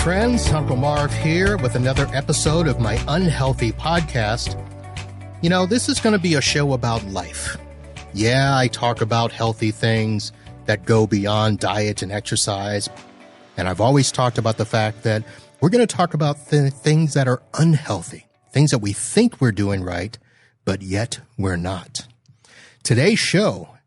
friends. Uncle Marv here with another episode of my unhealthy podcast. You know, this is going to be a show about life. Yeah, I talk about healthy things that go beyond diet and exercise. And I've always talked about the fact that we're going to talk about things that are unhealthy, things that we think we're doing right, but yet we're not. Today's show,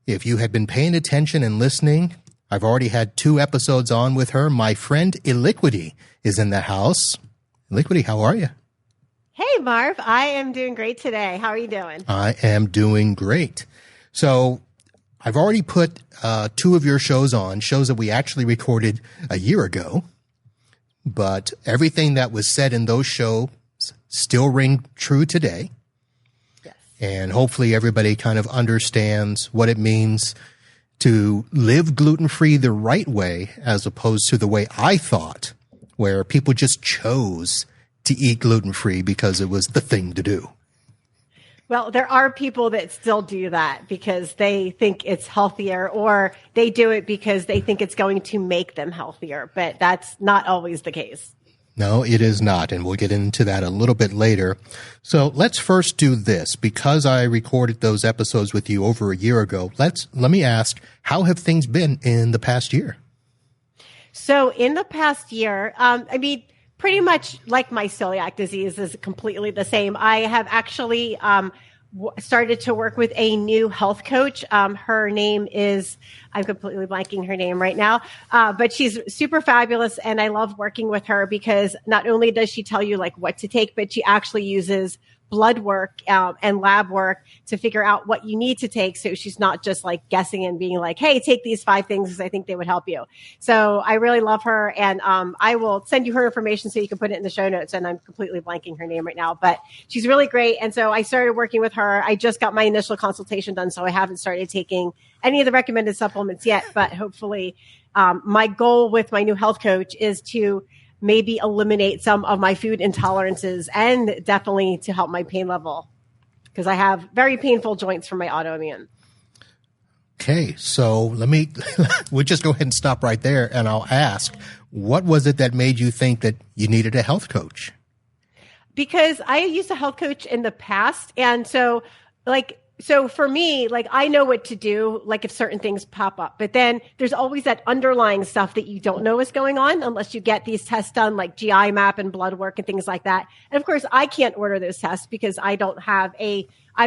if you had been paying attention and listening, I've already had 2 episodes on with her. My friend Elikqitie is in the house. Elikqitie, how are you? Hey, Marv. I am doing great today. How are you doing? I am doing great. So I've already put 2 of your shows on, shows that we actually recorded a year ago. But everything that was said in those shows still ring true today. Yes. And hopefully everybody kind of understands what it means to live gluten-free the right way, as opposed to the way I thought, where people just chose to eat gluten-free because it was the thing to do. Well, there are people that still do that because they think it's healthier, or they do it because they think it's going to make them healthier, but that's not always the case. No, it is not, and we'll get into that a little bit later. So let's first do this. Because I recorded those episodes with you over a year ago, let me ask, how have things been in the past year? So in the past year, pretty much like my celiac disease is completely the same. I have actually started to work with a new health coach. Her name is, I'm completely blanking her name right now, but she's super fabulous. And I love working with her because not only does she tell you like what to take, but she actually uses blood work and lab work to figure out what you need to take. So she's not just like guessing and being like, hey, take these 5 things because I think they would help you. So I really love her. And I will send you her information so you can put it in the show notes. And I'm completely blanking her name right now, but she's really great. And so I started working with her. I just got my initial consultation done, so I haven't started taking any of the recommended supplements yet. But hopefully my goal with my new health coach is to maybe eliminate some of my food intolerances and definitely to help my pain level because I have very painful joints from my autoimmune. Okay, so we'll just go ahead and stop right there, and I'll ask, what was it that made you think that you needed a health coach? Because I used a health coach in the past, and so for me, like I know what to do, like if certain things pop up, but then there's always that underlying stuff that you don't know is going on unless you get these tests done, like GI map and blood work and things like that. And of course, I can't order those tests because I'm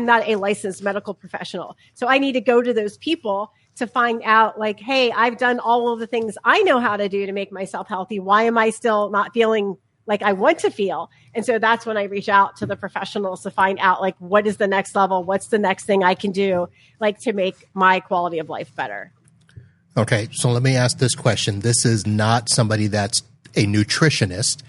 not a licensed medical professional. So I need to go to those people to find out like, hey, I've done all of the things I know how to do to make myself healthy. Why am I still not feeling like I want to feel? And so that's when I reach out to the professionals to find out like, what is the next level? What's the next thing I can do like to make my quality of life better? Okay. So let me ask this question. This is not somebody that's a nutritionist.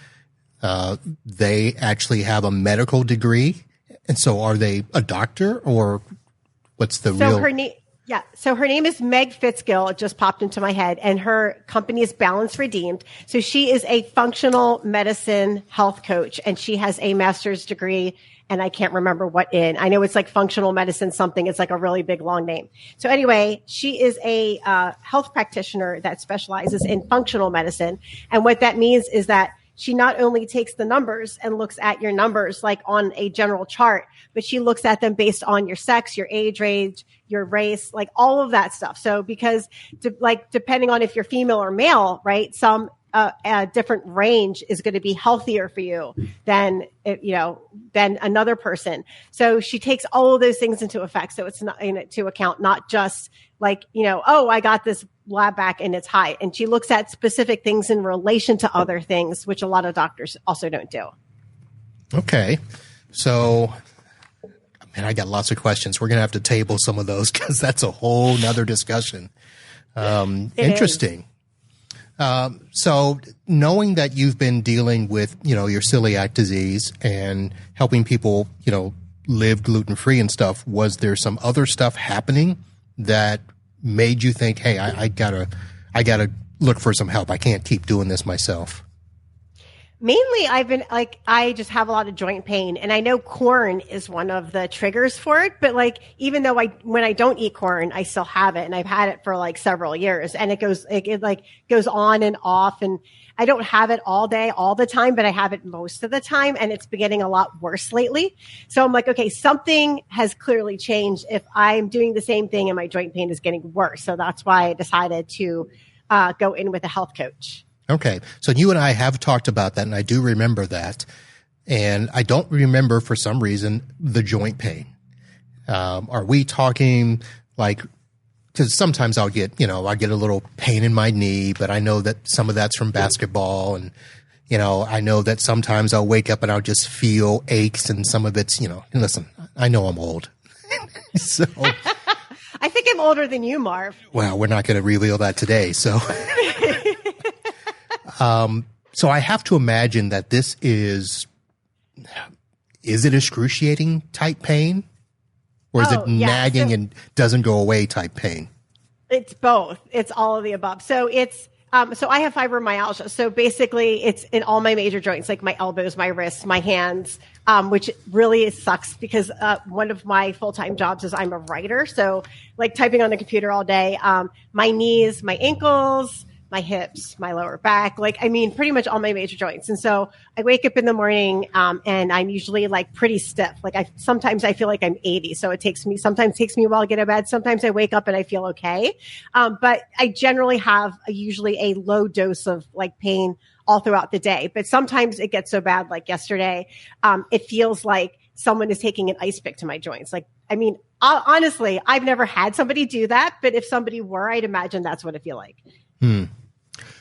They actually have a medical degree. And so are they a doctor or what's the real? So her name is Meg Fitzgill. It just popped into my head, and her company is Balance Redeemed. So she is a functional medicine health coach, and she has a master's degree, and I can't remember what in. I know it's like functional medicine something. It's like a really big long name. So anyway, she is a health practitioner that specializes in functional medicine. And what that means is that she not only takes the numbers and looks at your numbers like on a general chart, but she looks at them based on your sex, your age range, your race, like all of that stuff. So because depending on if you're female or male, right, some a different range is going to be healthier for you than another person. So she takes all of those things into effect. So it's not into account, not just like, I got this lab back and it's high. And she looks at specific things in relation to other things, which a lot of doctors also don't do. Okay. So, man, I got lots of questions. We're going to have to table some of those because that's a whole nother discussion. Interesting. So knowing that you've been dealing with, your celiac disease and helping people, live gluten-free and stuff, was there some other stuff happening that made you think, hey, I gotta look for some help. I can't keep doing this myself? Mainly, I've been like, I just have a lot of joint pain, and I know corn is one of the triggers for it. But like, even though when I don't eat corn, I still have it, and I've had it for like several years, and it like goes on and off, and I don't have it all day, all the time, but I have it most of the time, and it's been getting a lot worse lately. So I'm like, okay, something has clearly changed if I'm doing the same thing and my joint pain is getting worse. So that's why I decided to go in with a health coach. Okay. So you and I have talked about that, and I do remember that. And I don't remember, for some reason, the joint pain. Are we talking like, because sometimes I get a little pain in my knee, but I know that some of that's from basketball. And, I know that sometimes I'll wake up and I'll just feel aches, and some of it's, and listen, I know I'm old. So I think I'm older than you, Marv. Well, we're not going to reveal that today. So, so I have to imagine that this is it excruciating type pain, or is it nagging and doesn't go away type pain? It's both. It's all of the above. So it's, so I have fibromyalgia. So basically it's in all my major joints, like my elbows, my wrists, my hands, which really sucks because, one of my full-time jobs is I'm a writer. So like typing on the computer all day, my knees, my ankles, my hips, my lower back, pretty much all my major joints. And so I wake up in the morning, and I'm usually like pretty stiff. Sometimes I feel like I'm 80. So sometimes takes me a while to get out of bed. Sometimes I wake up and I feel okay. But I generally have usually a low dose of like pain all throughout the day. But sometimes it gets so bad, like yesterday, it feels like someone is taking an ice pick to my joints. Honestly, I've never had somebody do that, but if somebody were, I'd imagine that's what it feel like.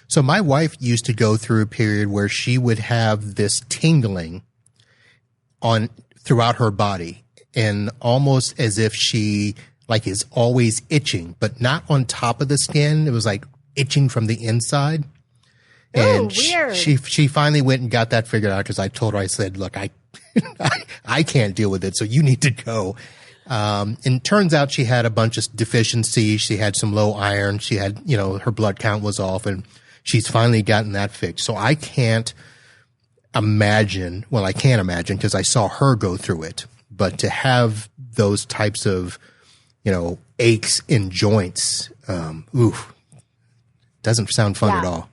So my wife used to go through a period where she would have this tingling throughout her body, and almost as if she is always itching, but not on top of the skin. It was like itching from the inside. And weird. She finally went and got that figured out, because I told her, I said, look, I can't deal with it, so you need to go. And turns out she had a bunch of deficiencies. She had some low iron. She had, her blood count was off, and she's finally gotten that fixed. So I can't imagine, I can't imagine because I saw her go through it, but to have those types of, aches in joints, doesn't sound fun at all.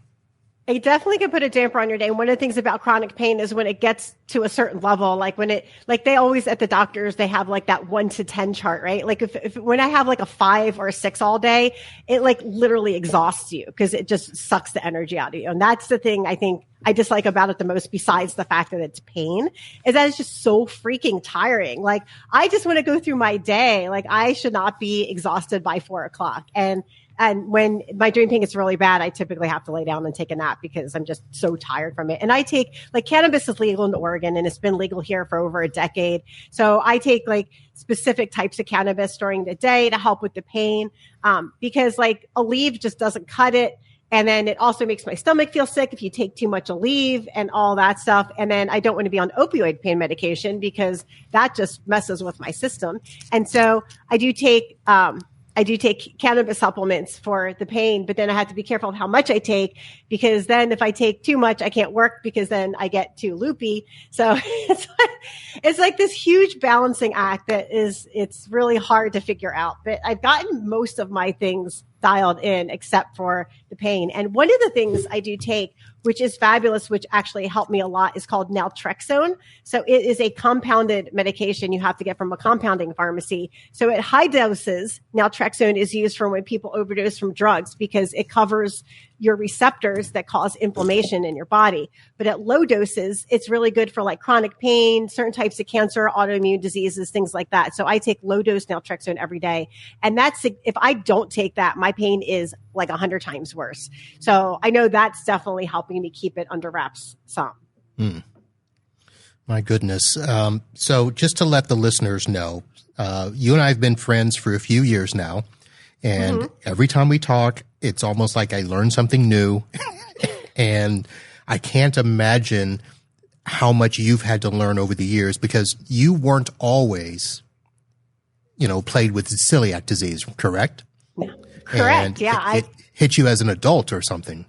It definitely can put a damper on your day. And one of the things about chronic pain is when it gets to a certain level, they always at the doctors, they have like that 1 to 10 chart, right? Like when I have like a 5 or a 6 all day, it like literally exhausts you because it just sucks the energy out of you. And that's the thing I think I dislike about it the most, besides the fact that it's pain, is that it's just so freaking tiring. Like I just want to go through my day. Like I should not be exhausted by 4 o'clock. And when my joint pain gets really bad, I typically have to lay down and take a nap because I'm just so tired from it. And I take cannabis is legal in Oregon, and it's been legal here for over a decade. So I take specific types of cannabis during the day to help with the pain. Because a leaf just doesn't cut it. And then it also makes my stomach feel sick if you take too much Aleve and all that stuff. And then I don't want to be on opioid pain medication because that just messes with my system. And so I do take cannabis supplements for the pain, but then I have to be careful of how much I take, because then if I take too much, I can't work because then I get too loopy. So it's like this huge balancing act it's really hard to figure out. But I've gotten most of my things dialed in except for the pain. And one of the things I do take, which is fabulous, which actually helped me a lot, is called naltrexone. So it is a compounded medication you have to get from a compounding pharmacy. So at high doses, naltrexone is used for when people overdose from drugs because it covers your receptors that cause inflammation in your body. But at low doses, it's really good for chronic pain, certain types of cancer, autoimmune diseases, things like that. So I take low dose naltrexone every day. And if I don't take that, my pain is 100 times worse. So I know that's definitely helping me keep it under wraps some. My goodness. So just to let the listeners know, you and I have been friends for a few years now. And every time we talk, it's almost like I learn something new. And I can't imagine how much you've had to learn over the years, because you weren't always, plagued with celiac disease, correct? No. Correct. And it hit you as an adult or something.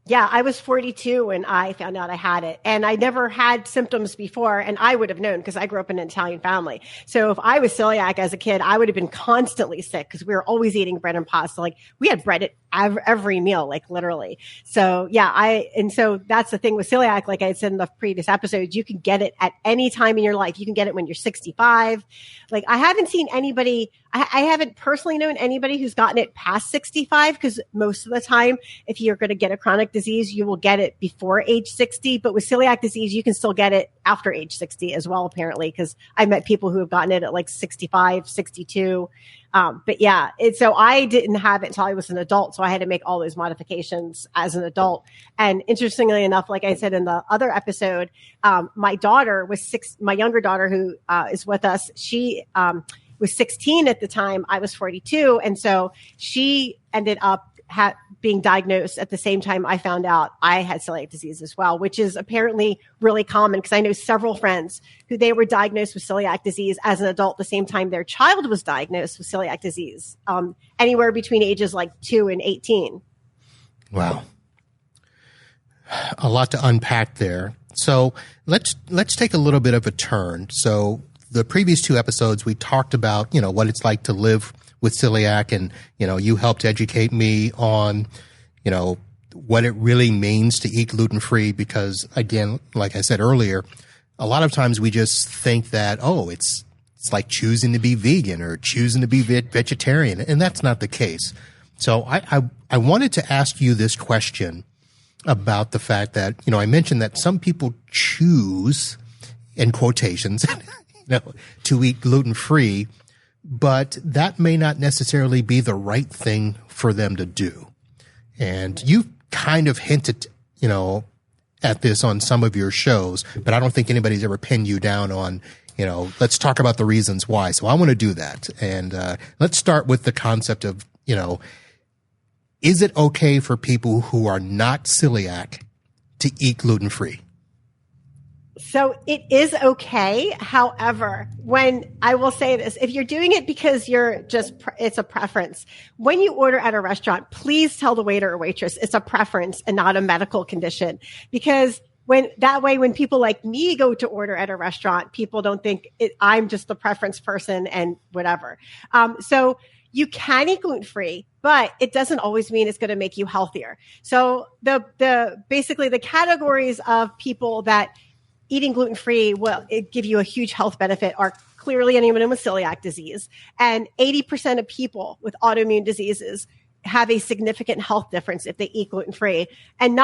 Yeah, I was 42 when I found out I had it, and I never had symptoms before, and I would have known because I grew up in an Italian family. So if I was celiac as a kid, I would have been constantly sick because we were always eating bread and pasta. Like we had bread at every meal, like literally. So yeah, so that's the thing with celiac. Like I said in the previous episodes, you can get it at any time in your life. You can get it when you're 65. Like I haven't seen anybody, I haven't personally known anybody who's gotten it past 65 because most of the time, if you're going to get a chronic disease, you will get it before age 60. But with celiac disease, you can still get it after age 60 as well, apparently, because I met people who have gotten it at like 65, 62. But yeah, so I didn't have it until I was an adult. So I had to make all those modifications as an adult. And interestingly enough, like I said in the other episode, my daughter was my younger daughter who is with us, she was 16 at the time. I was 42. And so she ended up being diagnosed at the same time I found out I had celiac disease as well, which is apparently really common because I know several friends who they were diagnosed with celiac disease as an adult the same time their child was diagnosed with celiac disease, anywhere between ages like 2 and 18. Wow. A lot to unpack there. So let's take a little bit of a turn. So the previous 2 episodes, we talked about, what it's like to live with celiac, and, you helped educate me on, what it really means to eat gluten-free, because again, like I said earlier, a lot of times we just think that, it's like choosing to be vegan or choosing to be vegetarian, and that's not the case. So I wanted to ask you this question about the fact that, I mentioned that some people choose, in quotations, to eat gluten-free, but that may not necessarily be the right thing for them to do. And you've kind of hinted, at this on some of your shows, but I don't think anybody's ever pinned you down on, let's talk about the reasons why. So I want to do that. And let's start with the concept of, is it okay for people who are not celiac to eat gluten-free? So it is okay. However, when I will say this, if you're doing it because it's a preference, when you order at a restaurant, please tell the waiter or waitress it's a preference and not a medical condition. Because when people like me go to order at a restaurant, people don't think I'm just the preference person and whatever. So you can eat gluten-free, but it doesn't always mean it's going to make you healthier. So basically the categories of people that eating gluten-free will give you a huge health benefit are clearly anyone with celiac disease. And 80% of people with autoimmune diseases have a significant health difference if they eat gluten-free, and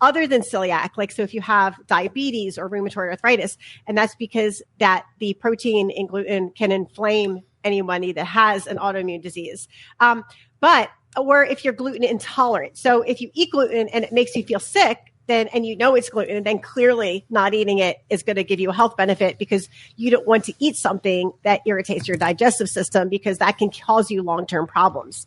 other than celiac, like, so if you have diabetes or rheumatoid arthritis, and that's because that the protein in gluten can inflame anybody that has an autoimmune disease. Or if you're gluten intolerant. So if you eat gluten and it makes you feel sick, and it's gluten, then clearly not eating it is going to give you a health benefit because you don't want to eat something that irritates your digestive system because that can cause you long-term problems.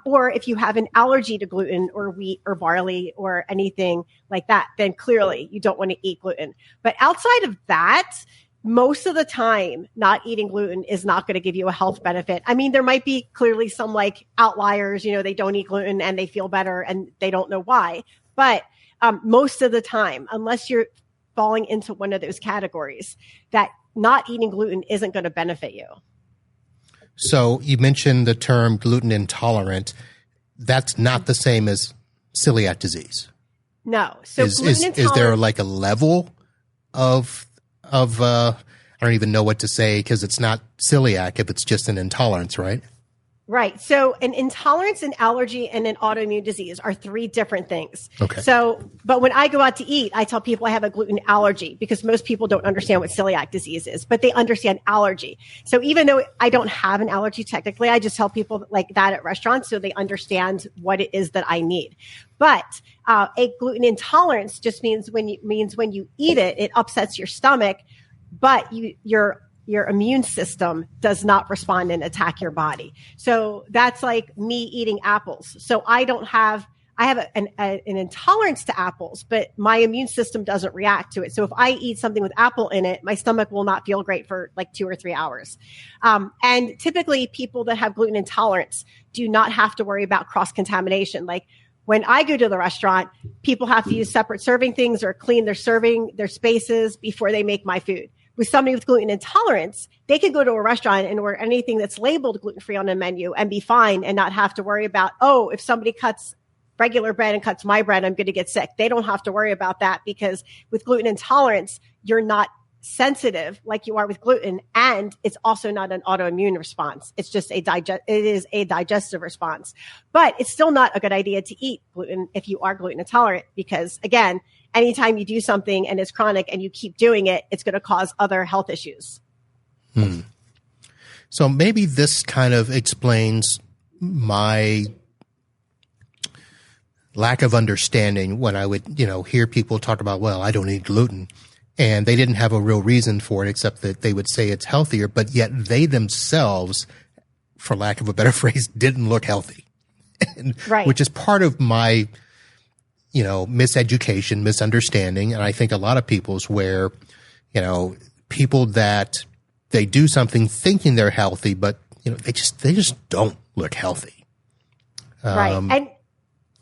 Or if you have an allergy to gluten or wheat or barley or anything like that, then clearly you don't want to eat gluten. But outside of that, most of the time, not eating gluten is not going to give you a health benefit. I mean, there might be clearly some like outliers, they don't eat gluten and they feel better and they don't know why. But most of the time, unless you're falling into one of those categories, that not eating gluten isn't going to benefit you. So you mentioned the term gluten intolerant. That's not the same as celiac disease. No. So is there like a level of I don't even know what to say because it's not celiac if it's just an intolerance, right? Right. So an intolerance, an allergy, and an autoimmune disease are 3 different things. Okay. But when I go out to eat, I tell people I have a gluten allergy because most people don't understand what celiac disease is, but they understand allergy. So even though I don't have an allergy technically, I just tell people like that at restaurants so they understand what it is that I need. But a gluten intolerance just means when you eat it, it upsets your stomach, but your immune system does not respond and attack your body. So that's like me eating apples. So I have an intolerance to apples, but my immune system doesn't react to it. So if I eat something with apple in it, my stomach will not feel great for like 2 or 3 hours. And typically people that have gluten intolerance do not have to worry about cross-contamination. Like when I go to the restaurant, people have to use separate serving things or clean their spaces before they make my food. With somebody with gluten intolerance, they could go to a restaurant and order anything that's labeled gluten-free on the menu and be fine and not have to worry about, oh, if somebody cuts regular bread and cuts my bread, I'm going to get sick. They don't have to worry about that because with gluten intolerance, you're not sensitive like you are with gluten, and it's also not an autoimmune response. It's just it is a digestive response. But it's still not a good idea to eat gluten if you are gluten intolerant, because again, anytime you do something and it's chronic and you keep doing it, it's going to cause other health issues. So maybe this kind of explains my lack of understanding when I would, hear people talk about, well, I don't eat gluten. And they didn't have a real reason for it, except that they would say it's healthier, but yet they themselves, for lack of a better phrase, didn't look healthy. Right. Which is part of my, miseducation, misunderstanding. And I think a lot of people's where, people that they do something thinking they're healthy, but, they just don't look healthy. Right. And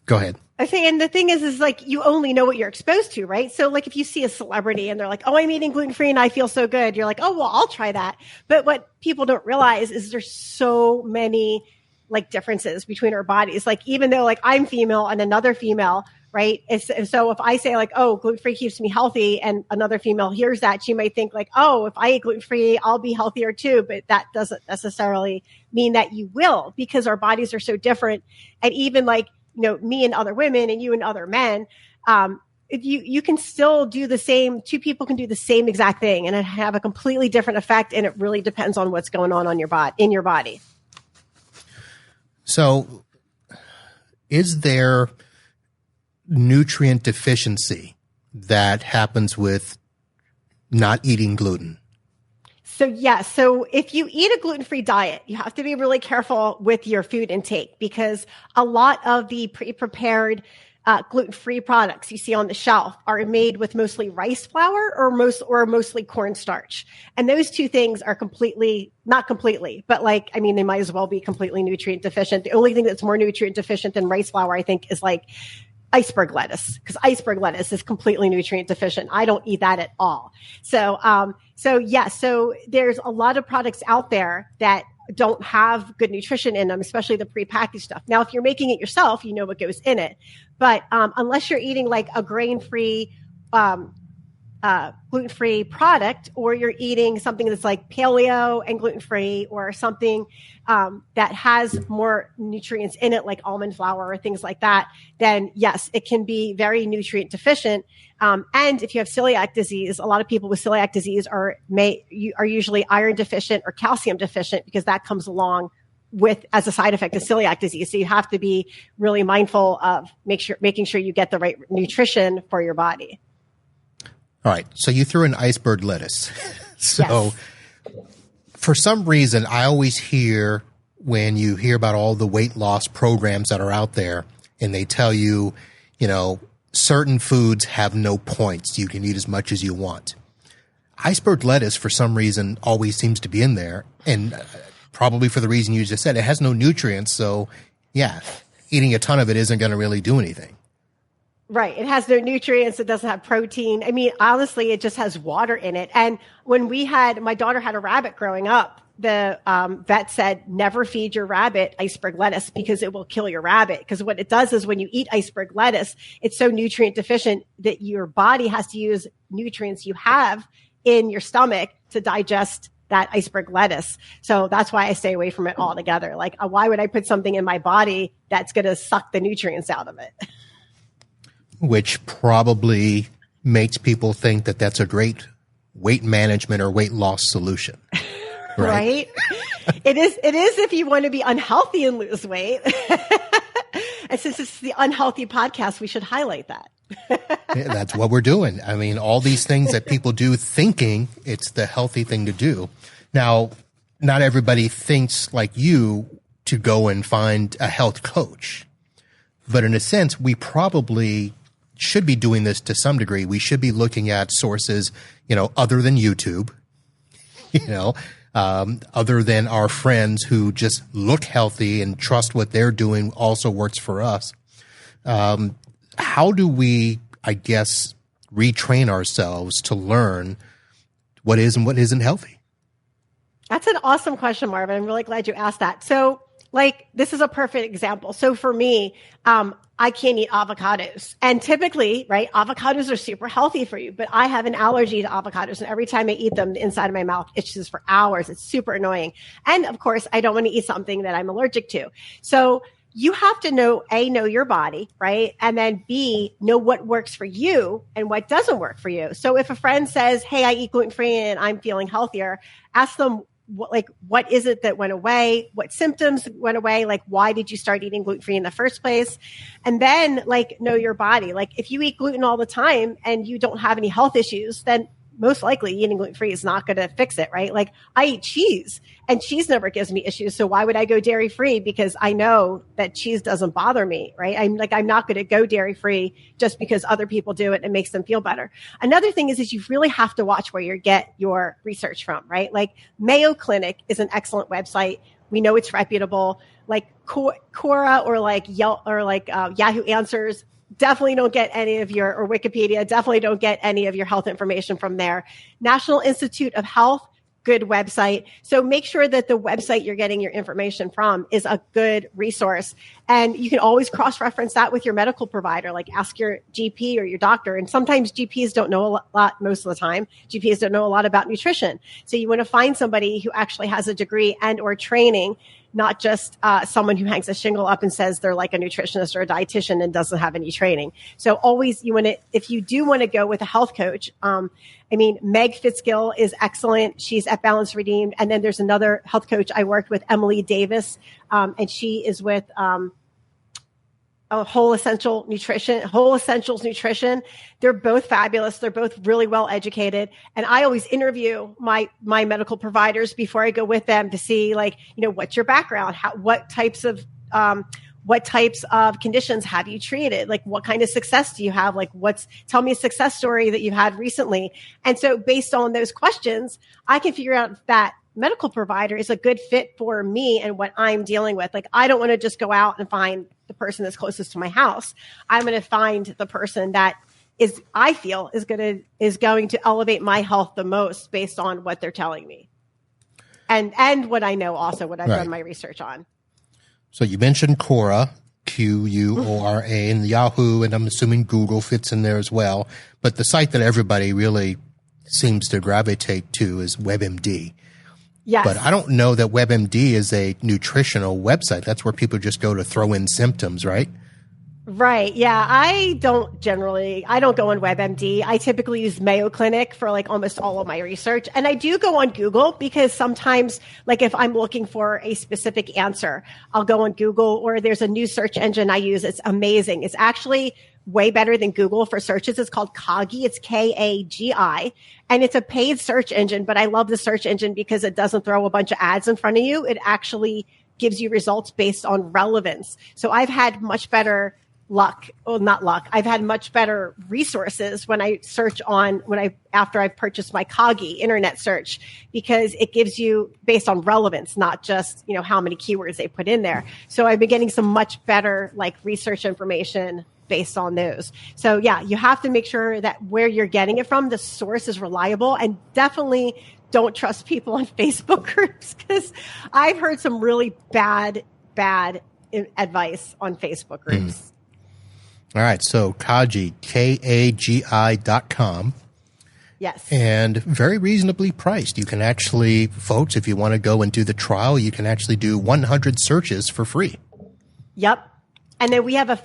go ahead. I think, and the thing is like, you only know what you're exposed to, right? So like if you see a celebrity and they're like, oh, I'm eating gluten-free and I feel so good. You're like, oh, well, I'll try that. But what people don't realize is there's so many like differences between our bodies. Like even though like I'm female and another female, right? So if I say like, oh, gluten-free keeps me healthy, and another female hears that, she might think like, oh, if I eat gluten-free, I'll be healthier too. But that doesn't necessarily mean that you will, because our bodies are so different. And even like, me and other women and you and other men, if you can still do the same, two people can do the same exact thing and it have a completely different effect. And it really depends on what's going on your body, in your body. So is there nutrient deficiency that happens with not eating gluten? So yes. So if you eat a gluten-free diet, you have to be really careful with your food intake, because a lot of the pre-prepared gluten-free products you see on the shelf are made with mostly rice flour or mostly cornstarch. And those two things are not completely, but they might as well be completely nutrient deficient. The only thing that's more nutrient deficient than rice flour, I think, is like iceberg lettuce, because iceberg lettuce is completely nutrient deficient. I don't eat that at all. So there's a lot of products out there that don't have good nutrition in them, especially the prepackaged stuff. Now, if you're making it yourself, you know what goes in it. But unless you're eating like a grain-free, gluten-free product, or you're eating something that's like paleo and gluten-free, or something that has more nutrients in it, like almond flour or things like that, then yes, it can be very nutrient deficient. And if you have celiac disease, a lot of people with celiac disease are usually iron deficient or calcium deficient, because that comes along as a side effect of celiac disease. So you have to be really mindful of making sure you get the right nutrition for your body. All right. So you threw in iceberg lettuce. So yes. For some reason, I always hear when you hear about all the weight loss programs that are out there, and they tell you, certain foods have no points. You can eat as much as you want. Iceberg lettuce, for some reason, always seems to be in there. And probably for the reason you just said, it has no nutrients. So yeah, eating a ton of it isn't going to really do anything. Right. It has no nutrients. It doesn't have protein. I mean, honestly, it just has water in it. And when my daughter had a rabbit growing up, the vet said, never feed your rabbit iceberg lettuce, because it will kill your rabbit. Because what it does is when you eat iceberg lettuce, it's so nutrient deficient that your body has to use nutrients you have in your stomach to digest that iceberg lettuce. So that's why I stay away from it altogether. Like, why would I put something in my body that's going to suck the nutrients out of it? Which probably makes people think that that's a great weight management or weight loss solution. Right? It is if you want to be unhealthy and lose weight. And since it's the unhealthy podcast, we should highlight that. Yeah, that's what we're doing. I mean, all these things that people do thinking it's the healthy thing to do. Now, not everybody thinks like you to go and find a health coach. But in a sense, we probably should be doing this to some degree. We should be looking at sources, other than YouTube, other than our friends who just look healthy and trust what they're doing also works for us. How do we, I guess, retrain ourselves to learn what is and what isn't healthy? That's an awesome question, Marvin. I'm really glad you asked that. So, like, this is a perfect example. So for me, I can't eat avocados. And typically, right, avocados are super healthy for you, but I have an allergy to avocados. And every time I eat them, the inside of my mouth itches for hours. It's super annoying. And of course, I don't want to eat something that I'm allergic to. So you have to know, A, know your body, right? And then B, know what works for you and what doesn't work for you. So if a friend says, hey, I eat gluten-free and I'm feeling healthier, ask them, what is it that went away? What symptoms went away? Like, why did you start eating gluten-free in the first place? And then, like, know your body. Like, if you eat gluten all the time and you don't have any health issues, then most likely eating gluten-free is not going to fix it, right? Like, I eat cheese and cheese never gives me issues. So why would I go dairy-free? Because I know that cheese doesn't bother me, right? I'm not going to go dairy-free just because other people do it and it makes them feel better. Another thing is you really have to watch where you get your research from, right? Like Mayo Clinic is an excellent website. We know it's reputable. Like Quora or like Yelp or like Yahoo Answers, definitely don't get any of your, or Wikipedia, definitely don't get any of your health information from there. National Institute of Health, good website. So make sure that the website you're getting your information from is a good resource. And you can always cross-reference that with your medical provider, like ask your GP or your doctor. And sometimes GPs don't know a lot, most of the time. GPs don't know a lot about nutrition. So you want to find somebody who actually has a degree and or training, not just someone who hangs a shingle up and says they're like a nutritionist or a dietitian and doesn't have any training. So always you want to, if you do want to go with a health coach, Meg Fitzgill is excellent. She's at Balance Redeemed. And then there's another health coach I worked with, Emily Davis, and she is with Whole Essentials Nutrition. They're both fabulous. They're both really well educated. And I always interview my medical providers before I go with them to see, like, what's your background? What types of conditions have you treated? Like, what kind of success do you have? Like, tell me a success story that you've had recently. And so based on those questions, I can figure out if that medical provider is a good fit for me and what I'm dealing with. Like, I don't want to just go out and find the person that's closest to my house. I'm going to find the person that I feel is going to elevate my health the most based on what they're telling me. And what I know also, what I've done my research on. So you mentioned Quora, Quora, and Yahoo, and I'm assuming Google fits in there as well. But the site that everybody really seems to gravitate to is WebMD. Yes. But I don't know that WebMD is a nutritional website. That's where people just go to throw in symptoms, right? Right. Yeah. I don't go on WebMD. I typically use Mayo Clinic for like almost all of my research. And I do go on Google because sometimes, like, if I'm looking for a specific answer, I'll go on Google, or there's a new search engine I use. It's amazing. It's actually way better than Google for searches. It's called Kagi. It's Kagi. And it's a paid search engine, but I love the search engine because it doesn't throw a bunch of ads in front of you. It actually gives you results based on relevance. So I've had much better I've had much better resources when I search after I've purchased my Kagi internet search, because it gives you based on relevance, not just, how many keywords they put in there. So I've been getting some much better research information based on those. So yeah, you have to make sure that where you're getting it from, the source is reliable, and definitely don't trust people on Facebook groups, because I've heard some really bad advice on Facebook groups. All right. So Kagi, Kagi.com. Yes. And very reasonably priced. You can actually, folks, if you want to go and do the trial, you can actually do 100 searches for free. Yep. And then we have a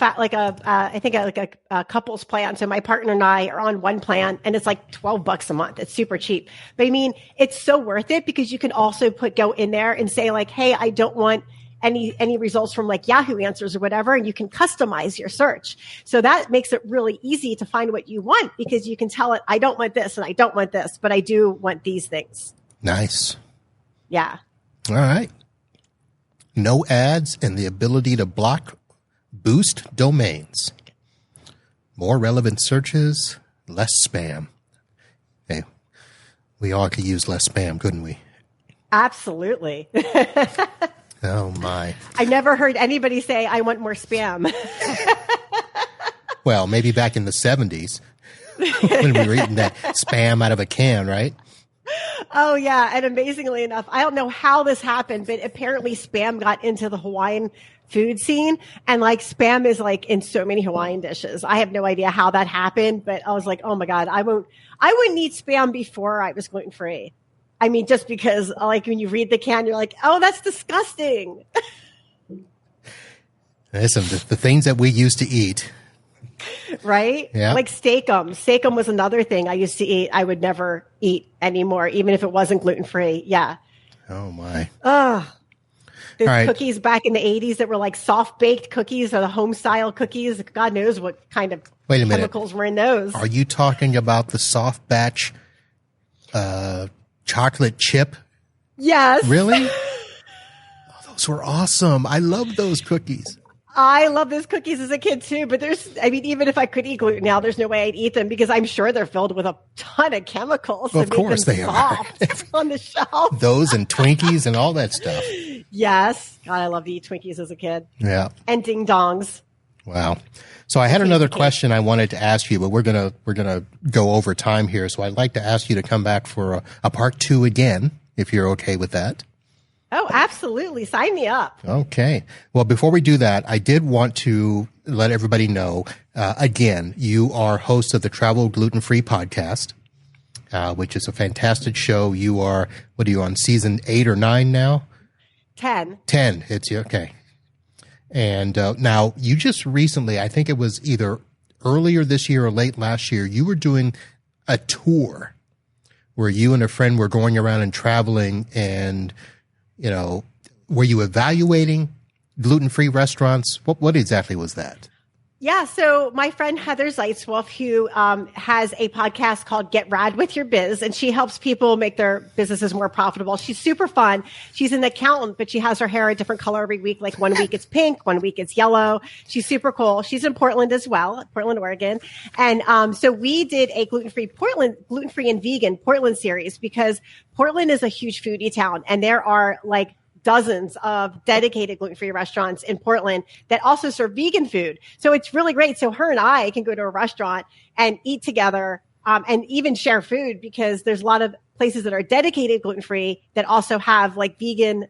couples plan. So my partner and I are on one plan, and it's like $12 a month. It's super cheap. But I mean, it's so worth it because you can also go in there and say like, hey, I don't want any results from like Yahoo Answers or whatever, and you can customize your search. So that makes it really easy to find what you want, because you can tell it, I don't want this and I don't want this, but I do want these things. Nice. Yeah. All right. No ads and the ability to boost domains. More relevant searches, less spam. Hey, we all could use less spam, couldn't we? Absolutely. Oh, my. I never heard anybody say, I want more spam. Well, maybe back in the 70s when we were eating that Spam out of a can, right? Oh, yeah. And amazingly enough, I don't know how this happened, but apparently Spam got into the Hawaiian food scene, and like Spam is like in so many Hawaiian dishes. I have no idea how that happened, but I was like, oh my God, I wouldn't eat Spam before I was gluten free. I mean, just because like when you read the can, you're like, oh, that's disgusting. Listen, the things that we used to eat. Right? Yeah. Like steak-um. Steak-um was another thing I used to eat. I would never eat anymore, even if it wasn't gluten-free. Yeah. Oh, my. There's cookies back in the 80s that were like soft-baked cookies or the home-style cookies. God knows what kind of chemicals were in those. Are you talking about the soft batch chocolate chip? Yes. Really? Oh, those were awesome. I love those cookies. I love those cookies as a kid too, but even if I could eat gluten now, there's no way I'd eat them because I'm sure they're filled with a ton of chemicals. Well, of course they are. On the shelf. Those and Twinkies and all that stuff. Yes. God, I loved to eat Twinkies as a kid. Yeah. And ding dongs. Wow. So I had another question I wanted to ask you, but we're gonna go over time here. So I'd like to ask you to come back for a part 2 again, if you're okay with that. Oh, absolutely. Sign me up. Okay. Well, before we do that, I did want to let everybody know, again, you are host of the Travel Gluten-Free podcast, which is a fantastic show. You are, what are you on, season 8 or 9 now? 10. 10. It's okay. And now you just recently, I think it was either earlier this year or late last year, you were doing a tour where you and a friend were going around and traveling and, you know, were you evaluating gluten-free restaurants? What exactly was that? Yeah. So my friend Heather Zeitzwolf, who has a podcast called Get Rad with Your Biz, and she helps people make their businesses more profitable. She's super fun. She's an accountant, but she has her hair a different color every week. Like one week it's pink, one week it's yellow. She's super cool. She's in Portland as well, Portland, Oregon. And so we did a gluten-free and vegan Portland series because Portland is a huge foodie town, and there are like dozens of dedicated gluten-free restaurants in Portland that also serve vegan food. So it's really great. So her and I can go to a restaurant and eat together, and even share food because there's a lot of places that are dedicated gluten-free that also have like vegan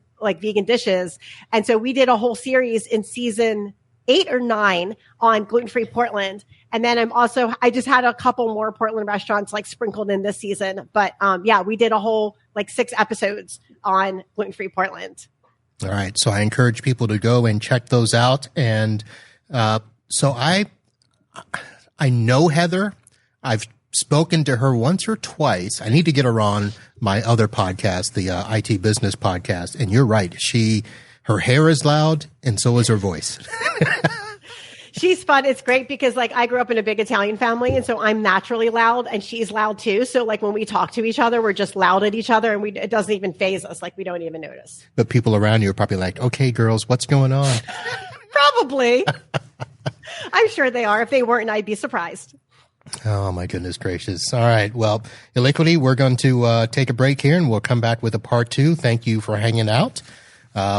dishes. And so we did a whole series in season 8 or 9 on gluten-free Portland. And then I just had a couple more Portland restaurants like sprinkled in this season. But yeah, we did a whole like 6 episodes on gluten-free Portland. All right. So I encourage people to go and check those out. And so I know Heather. I've spoken to her once or twice. I need to get her on my other podcast, the IT Business Podcast. And you're right. Her hair is loud and so is her voice. She's fun. It's great because like I grew up in a big Italian family, and so I'm naturally loud and she's loud too. So like when we talk to each other, we're just loud at each other, and it doesn't even faze us. Like we don't even notice. But people around you are probably like, okay, girls, what's going on? Probably. I'm sure they are. If they weren't, I'd be surprised. Oh my goodness gracious. All right. Well, Elikqitie, we're going to take a break here and we'll come back with a part 2. Thank you for hanging out.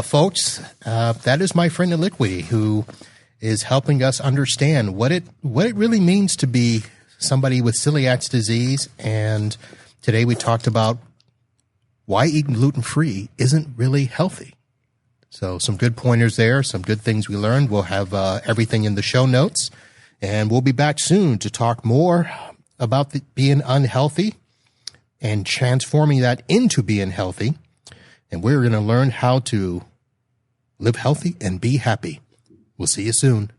Folks, that is my friend Elikqitie, who is helping us understand what it really means to be somebody with celiac disease. And today we talked about why eating gluten-free isn't really healthy. So some good pointers there, some good things we learned. We'll have everything in the show notes, and we'll be back soon to talk more about being unhealthy and transforming that into being healthy. And we're going to learn how to live healthy and be happy. We'll see you soon.